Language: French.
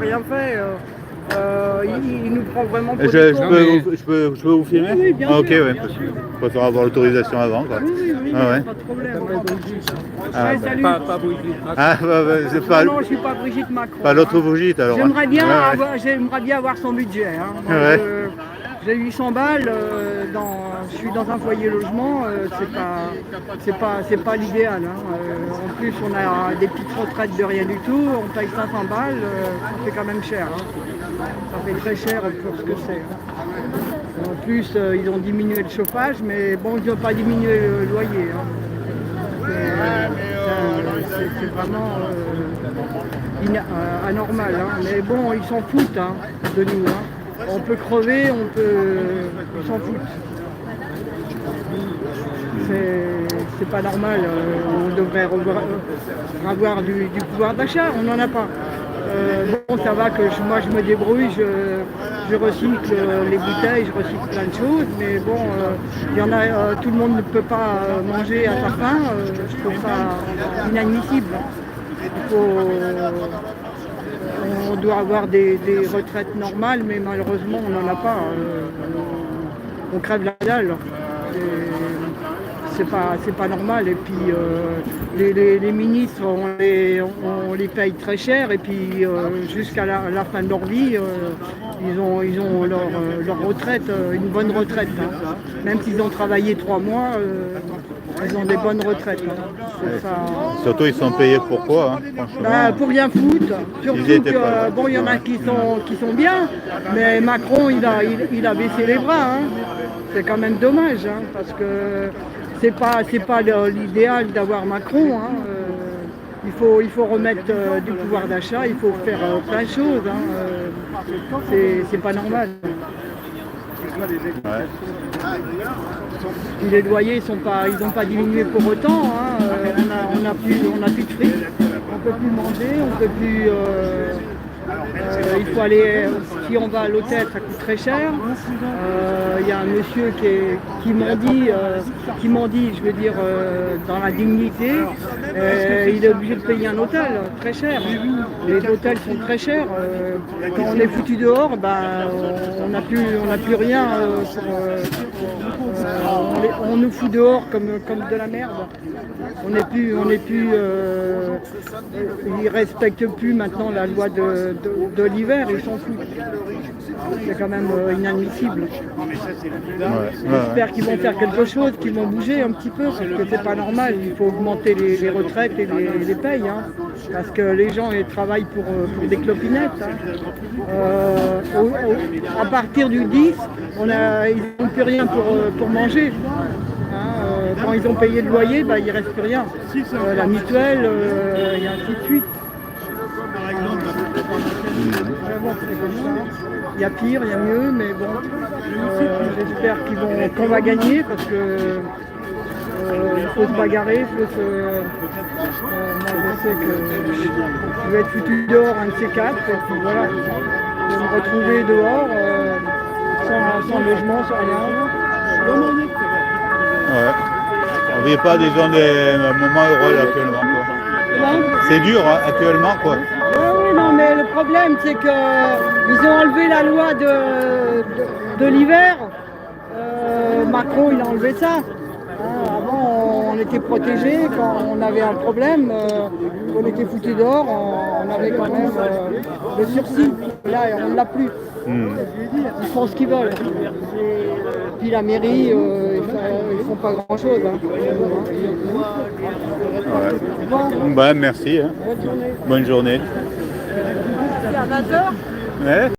rien fait. Il nous prend vraiment pour Je des cons. peux vous filmer? Oui, bien Ah, ok, sûr, ouais. bien sûr. Je préfère avoir l'autorisation avant, quoi. Oui, Ah, ouais. pas de problème. Ah, Ouais, bah. salut. Pas Brigitte Macron. Ah, c'est pas, Non, je suis pas Brigitte Macron. pas l'autre hein. Brigitte alors. J'aimerais bien, Hein. Ouais, ouais. j'aimerais bien avoir son budget. Hein. Moi, Ouais. j'ai 800 balles, je suis dans un foyer logement, c'est pas l'idéal. Hein. En plus, on a des petites retraites de rien du tout, on paye 500 balles, ça fait quand même cher. Hein. Ça fait très cher pour ce que c'est. Hein. En plus, ils ont diminué le chauffage, mais bon, ils n'ont pas diminué le loyer. Hein. C'est vraiment anormal. Hein. Mais bon, ils s'en foutent hein, de nous. Hein. On peut crever, ils s'en foutent. C'est pas normal. On devrait avoir du pouvoir d'achat. On n'en a pas. Bon, ça va que moi je me débrouille, je recycle les bouteilles, je recycle plein de choses, mais bon, il y en a, tout le monde ne peut pas manger à sa faim, je trouve ça inadmissible. On doit avoir des retraites normales, mais malheureusement on n'en a pas. On crève la dalle. C'est pas normal. Et puis les ministres, on les paye très cher et puis jusqu'à la fin de leur vie, ils ont leur retraite, une bonne retraite. Hein. Même s'ils ont travaillé 3 mois, ils ont des bonnes retraites. Hein. Surtout ils sont payés pour quoi, hein, franchement. Pour rien foutre. Surtout que bon, il y en a qui sont bien, mais Macron il a baissé les bras. Hein. C'est quand même dommage, hein, parce que c'est pas l'idéal d'avoir Macron. Hein. Il faut remettre du pouvoir d'achat, il faut faire plein de choses. Hein. C'est pas normal. Ouais. Puis les loyers ils n'ont pas diminué pour autant. Hein. On a plus de fric, on peut plus manger, on peut plus. Il faut aller, si on va à l'hôtel, ça coûte très cher. Il y a un monsieur qui m'en dit, je veux dire, dans la dignité, il est obligé de payer un hôtel très cher. Les hôtels sont très chers. Quand on est foutu dehors, on n'a plus rien. On nous fout dehors comme de la merde. Ils respectent plus maintenant la loi de l'hiver, ils s'en foutent. C'est quand même inadmissible. J'espère qu'ils vont faire quelque chose, qu'ils vont bouger un petit peu, parce que c'est pas normal. Il faut augmenter les retraites et les payes, hein, parce que les gens ils travaillent pour des clopinettes. Hein. À partir du 10, ils n'ont plus rien pour manger. Hein, quand ils ont payé le loyer, il ne reste plus rien. La mutuelle, et ainsi de suite. Bon, c'est comme ça. Il y a pire, il y a mieux, mais bon, j'espère qu'on va gagner parce que il faut se bagarrer, moi je sais que je vais être foutu dehors un de ces 4, et puis voilà, je vais me retrouver dehors sans logement, sans rien. Ouais. On vit pas des moments heureux là, actuellement, quoi. C'est dur hein, actuellement quoi. Oui, non, mais le problème c'est qu'ils ont enlevé la loi de l'hiver. Macron il a enlevé ça. Avant on était protégés, quand on avait un problème, on était foutus dehors, on avait quand même le sursis. Là on ne l'a plus. Ils font ce qu'ils veulent. Puis la mairie, ils font pas grand chose. Hein. Ouais. Bah, merci. Hein. Bonne journée. Bonne journée. C'est à 20h. Ouais.